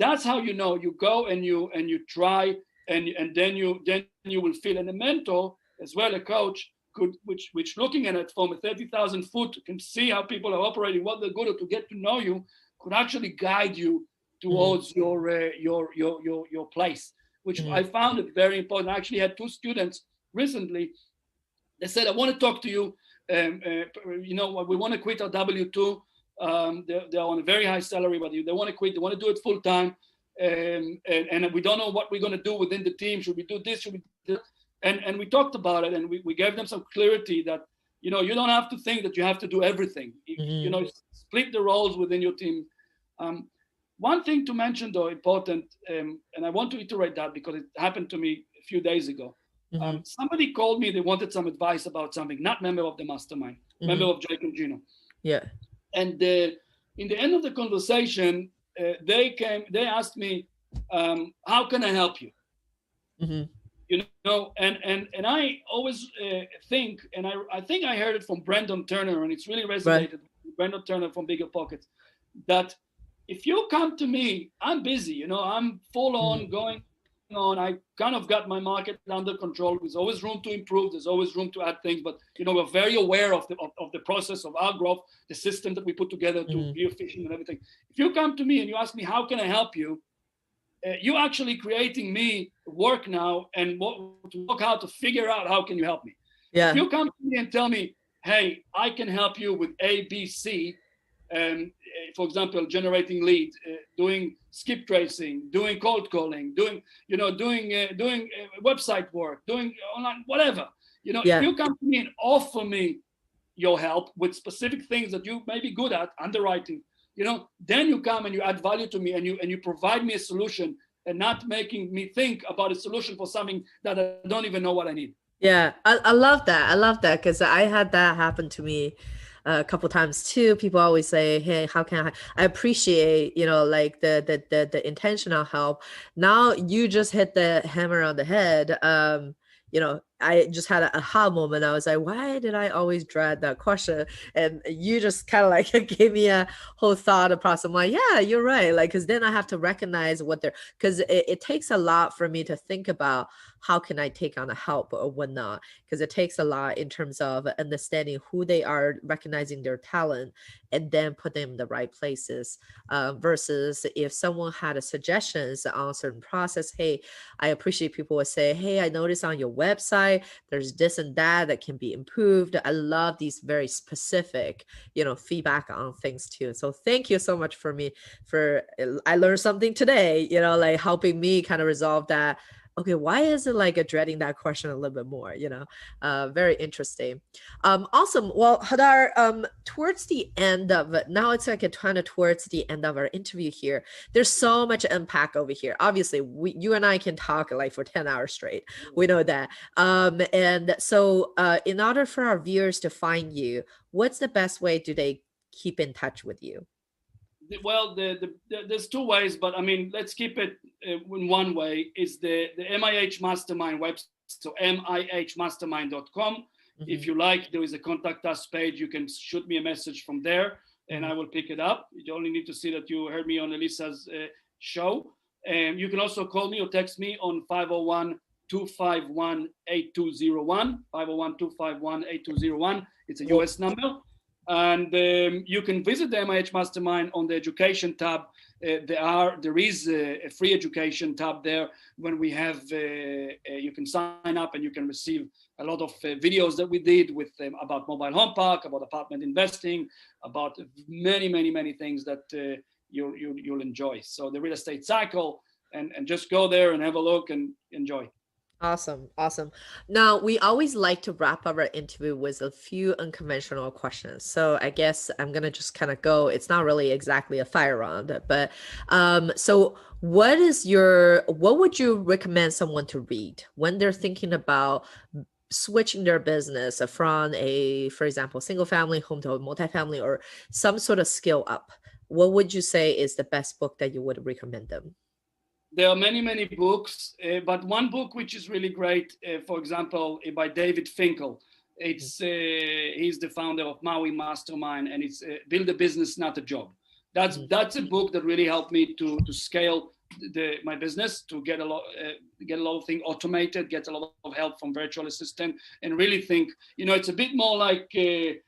that's how you go and you try, and then you will feel. And a mentor as well, a coach could, which looking at it from a 30,000 foot, can see how people are operating, what they're good at, to get to know you, could actually guide you Mm-hmm. towards your place, which Mm-hmm. I found it very important. I actually had two students recently. They said, I want to talk to you. We want to quit our W-2. They're on a very high salary, but they want to quit. They want to do it full time. And we don't know what we're going to do within the team. Should we do this? Should we do that? And we talked about it, and we gave them some clarity that, you don't have to think that you have to do everything. Mm-hmm. Split the roles within your team. One thing to mention, though, important, and I want to iterate that because it happened to me a few days ago. Mm-hmm. Somebody called me. They wanted some advice about something, not member of the mastermind, member Mm-hmm. of Jake and Gino. Yeah. And in the end of the conversation, they asked me, how can I help you? Mm-hmm. And I always think, and I think I heard it from Brandon Turner, and it's really Right. resonated. Brandon Turner from Bigger Pockets, that if you come to me, I'm busy, I'm full on Mm-hmm. going on. I kind of got my market under control. There's always room to improve. There's always room to add things, but we're very aware of the process of our growth, the system that we put together to Mm-hmm. be efficient and everything. If you come to me and you ask me, how can I help you? You're actually creating me work now and to work out to figure out how can you help me. If Yeah. you come to me and tell me, hey, I can help you with A, B, C, for example, generating leads, doing skip tracing, doing cold calling, doing website work, doing online, whatever. If Yeah. you come to me and offer me your help with specific things that you may be good at, underwriting, then you come and you add value to me, and you provide me a solution, and not making me think about a solution for something that I don't even know what I need. Yeah. I love that. I love that because I had that happen to me a couple times too. People always say, "Hey, how can I appreciate, like the intentional help." Now you just hit the hammer on the head. I just had an aha moment. I was like, why did I always dread that question? And you just kind of like gave me a whole thought process. I'm like, yeah, you're right. Like, because then I have to recognize what they're, because it takes a lot for me to think about how can I take on a help or whatnot, because it takes a lot in terms of understanding who they are, recognizing their talent, and then put them in the right places. Versus if someone had a suggestions on a certain process, hey, I appreciate people would say, hey, I noticed on your website, there's this and that can be improved. I love these very specific, feedback on things too. So thank you so much I learned something today, like helping me kind of resolve that. Okay, why is it like dreading that question a little bit more, very interesting. Awesome. Well, Hadar, towards the end of it, now it's like kind of towards the end of our interview here. There's so much unpack over here. Obviously, you and I can talk like for 10 hours straight. We know that. And so in order for our viewers to find you, what's the best way do they keep in touch with you? Well, there's two ways, but I mean, let's keep it in one way. Is the MIH Mastermind website, so mihmastermind.com. Mm-hmm. If you like, there is a contact us page. You can shoot me a message from there, and I will pick it up. You only need to see that you heard me on Elisa's show. And you can also call me or text me on 501-251-8201, 501-251-8201. It's a US number. And you can visit the MIH Mastermind on the education tab. There is a free education tab there. When we have, you can sign up and you can receive a lot of videos that we did with about mobile home park, about apartment investing, about many things that you'll enjoy. So the real estate cycle, and just go there and have a look and enjoy. Awesome. Now, we always like to wrap up our interview with a few unconventional questions. So I guess I'm going to just kind of go, it's not really exactly a fire round, but so what would you recommend someone to read when they're thinking about switching their business from for example, single family home to a multifamily or some sort of skill up? What would you say is the best book that you would recommend them? There are many books, but one book which is really great, for example, by David Finkel. It's he's the founder of MIH Mastermind, and it's Build a Business, Not a Job. That's a book that really helped me to scale my business, to get a lot of things automated, get a lot of help from virtual assistant, and really think, it's a bit more like that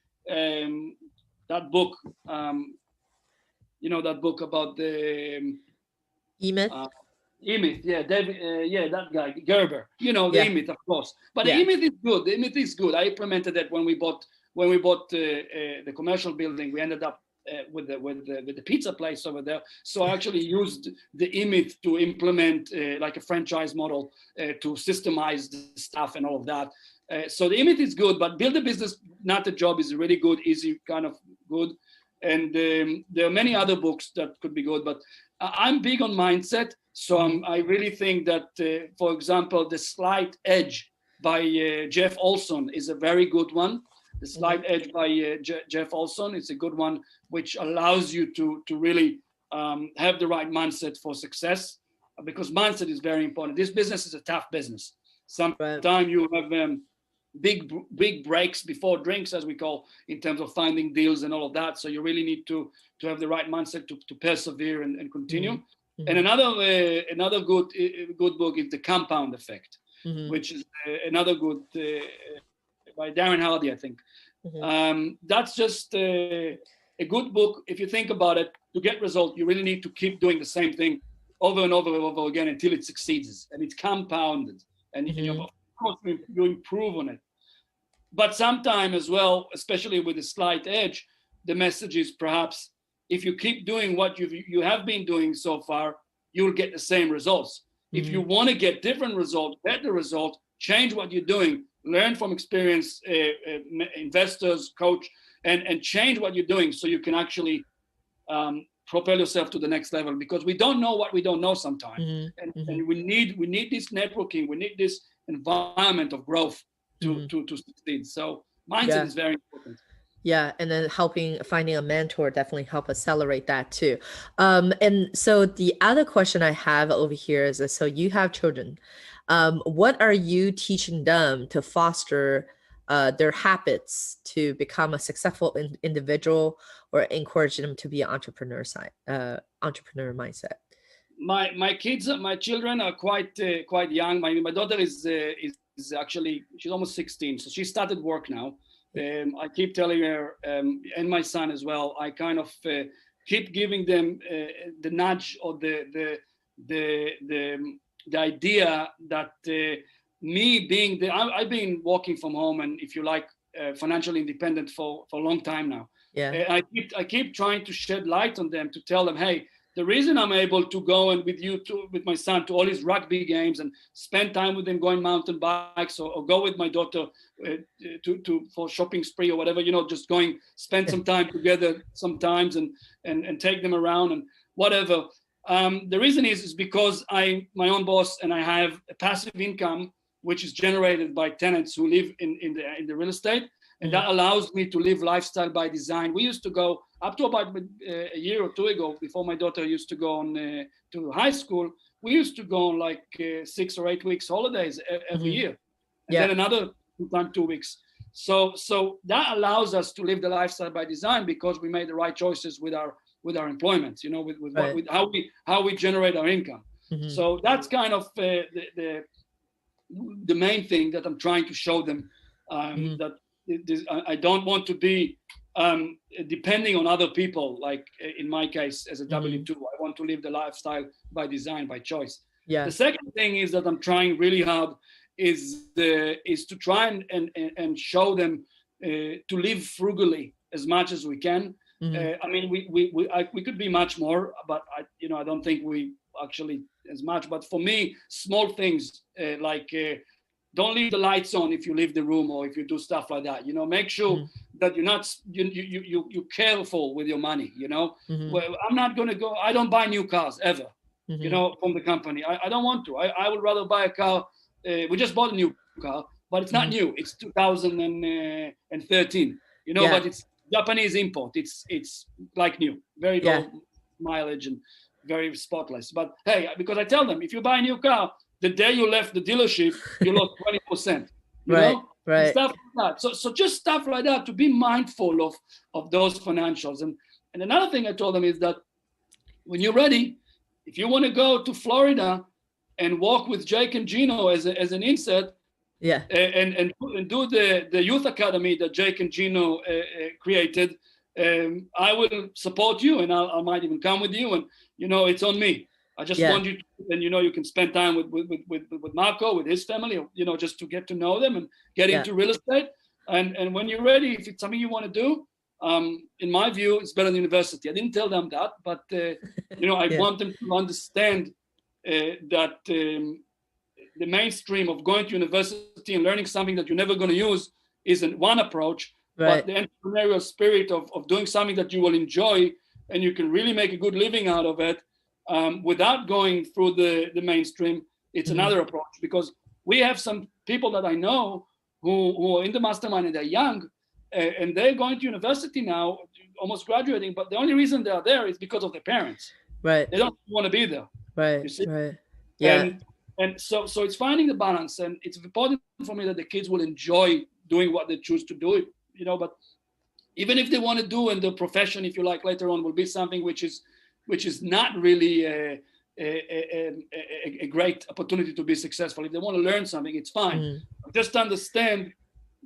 book, that book about the E-Myth. E-Myth, yeah, David, that guy Gerber, the E-Myth, of course. But the E-Myth is good. The E-Myth is good. I implemented that when we bought the commercial building. We ended up with the pizza place over there. So I actually used the E-Myth to implement like a franchise model to systemize the stuff and all of that. So the E-Myth is good, but Build a Business, Not a Job is really good, easy, kind of good. And there are many other books that could be good, but I'm big on mindset. So I really think that, for example, The Slight Edge by Jeff Olson is a very good one. The Slight Edge by Jeff Olson is a good one, which allows you to really have the right mindset for success, because mindset is very important. This business is a tough business. Sometimes you have big breaks before drinks, as we call, in terms of finding deals and all of that. So you really need to have the right mindset to persevere and continue. Mm-hmm. And another good book is The Compound Effect, which is another good by Darren Hardy, I think. That's just a good book. If you think about it, to get results, you really need to keep doing the same thing over and over again until it succeeds and it's compounded. And of course, you improve on it. But sometimes as well, especially with a slight edge, the message is perhaps if you keep doing what you have been doing so far, you'll get the same results. If you want to get different results, better results, change what you're doing, learn from experienced investors, coach, and change what you're doing so you can actually propel yourself to the next level, because we don't know what we don't know sometimes. And we need this networking, we need this environment of growth to succeed. So mindset is very important. Yeah, and then finding a mentor definitely help accelerate that too. And so the other question I have over here is, so you have children. What are you teaching them to foster their habits to become a successful individual, or encourage them to be an entrepreneur mindset? My kids, my children are quite young. My daughter is actually, she's almost 16, so she started work now. I keep telling her, and my son as well. I kind of keep giving them the nudge, or the idea that me being I've been working from home, and if you like, financially independent for a long time now. Yeah. I keep trying to shed light on them, to tell them, hey, the reason I'm able to go and with my son to all his rugby games and spend time with him going mountain bikes, or go with my daughter for shopping spree or whatever, just going spend some time together sometimes, and take them around and whatever. The reason is because I'm my own boss, and I have a passive income which is generated by tenants who live in the real estate. And that allows me to live lifestyle by design. We used to go up to about a year or two ago, before my daughter used to go on to high school. We used to go on like 6 or 8 weeks holidays every year, and then another 2 weeks. So that allows us to live the lifestyle by design, because we made the right choices with our employments. With how we generate our income. So that's kind of the main thing that I'm trying to show them, that I don't want to be depending on other people, like in my case as a W-2. I want to live the lifestyle by design, by choice. Yeah. The second thing is that I'm trying really hard is to try and show them to live frugally as much as we can. I mean, we could be much more, but I don't think we actually as much. But for me, small things like don't leave the lights on if you leave the room, or if you do stuff like that. Make sure that you're careful with your money. Well, I'm not going to go. I don't buy new cars ever. From the company. I don't want to. I would rather buy a car. We just bought a new car, but it's not new. It's 2013. But it's Japanese import. It's like new, very low mileage and very spotless. But hey, because I tell them, if you buy a new car, the day you left the dealership, you lost 20%. Right. And stuff like that. So just stuff like that, to be mindful of those financials. And another thing I told them is that when you're ready, if you want to go to Florida and walk with Jake and Gino as an insert, and do the youth academy that Jake and Gino created, I will support you, and I might even come with you. And it's on me. I just want you to, and you can spend time with Marco, with his family, just to get to know them and get into real estate. And when you're ready, if it's something you want to do, in my view, it's better than university. I didn't tell them that, but I want them to understand that the mainstream of going to university and learning something that you're never going to use isn't one approach, but the entrepreneurial spirit of doing something that you will enjoy and you can really make a good living out of it, without going through the mainstream, it's another approach. Because we have some people that I know who are in the mastermind and they're young, and they're going to university now, almost graduating, but the only reason they are there is because of their parents. They don't want to be there. You see? And so it's finding the balance, and it's important for me that the kids will enjoy doing what they choose to do, but even if they want to do, and the profession, if you like, later on will be something which is not really a great opportunity to be successful. If they want to learn something, it's fine. Just understand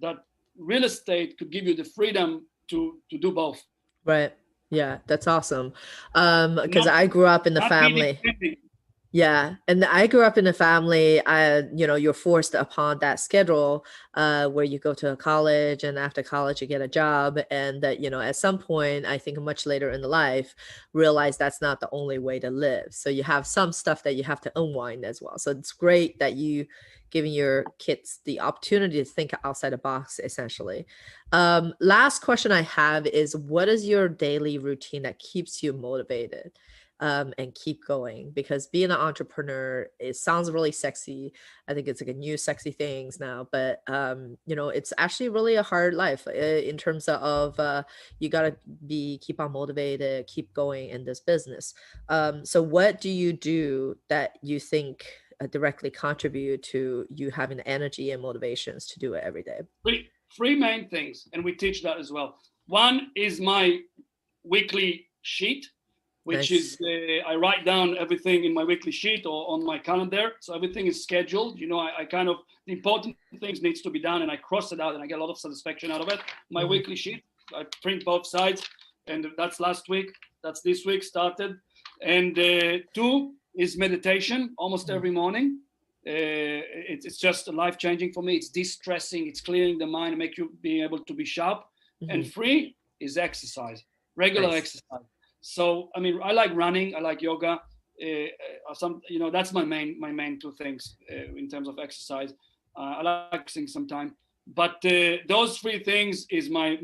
that real estate could give you the freedom to do both. Right. Yeah, that's awesome. Because I grew up in the family. Yeah. And I grew up in a family, you're forced upon that schedule where you go to a college, and after college you get a job. And that, at some point, I think much later in the life, realize that's not the only way to live. So you have some stuff that you have to unwind as well. So it's great that you giving your kids the opportunity to think outside the box, essentially. Last question I have is, what is your daily routine that keeps you motivated? and keep going, because being an entrepreneur, it sounds really sexy. I think it's like a new sexy things now, but it's actually really a hard life in terms of you got to keep on motivated, keep going in this business. So what do you do that you think directly contribute to you having the energy and motivations to do it every day? Three main things, and we teach that as well. One is my weekly sheet, which Nice. is I write down everything in my weekly sheet or on my calendar, so everything is scheduled. I kind of, the important things needs to be done, and I cross it out, and I get a lot of satisfaction out of it. My weekly sheet, I print both sides, and that's last week, that's this week started. And two is meditation almost every morning. It's just life-changing for me. It's de-stressing, it's clearing the mind, and make you be able to be sharp. And three is exercise, regular Nice. exercise. So I mean, I like running, I like yoga. That's my main two things in terms of exercise. I like sing sometime, but those three things is my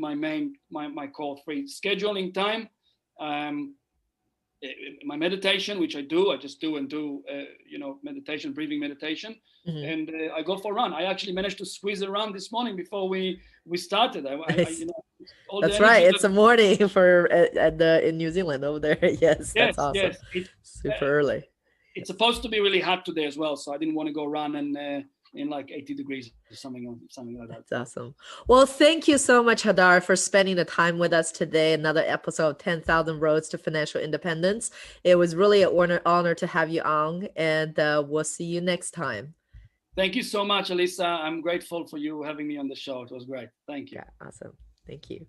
core three: scheduling time, my meditation, which I just do meditation, breathing meditation, and I go for a run. I actually managed to squeeze a run this morning before we started. Nice. All the That's right. energy It's a morning for in New Zealand over there. Yes, that's awesome. yes. Super early. It's supposed to be really hot today as well, so I didn't want to go run in like 80 degrees or something like that. That's awesome. Well, thank you so much, Hadar, for spending the time with us today. Another episode of 10,000 Roads to Financial Independence. It was really an honor to have you on, and we'll see you next time. Thank you so much, Elisa. I'm grateful for you having me on the show. It was great. Thank you. Yeah, awesome. Thank you.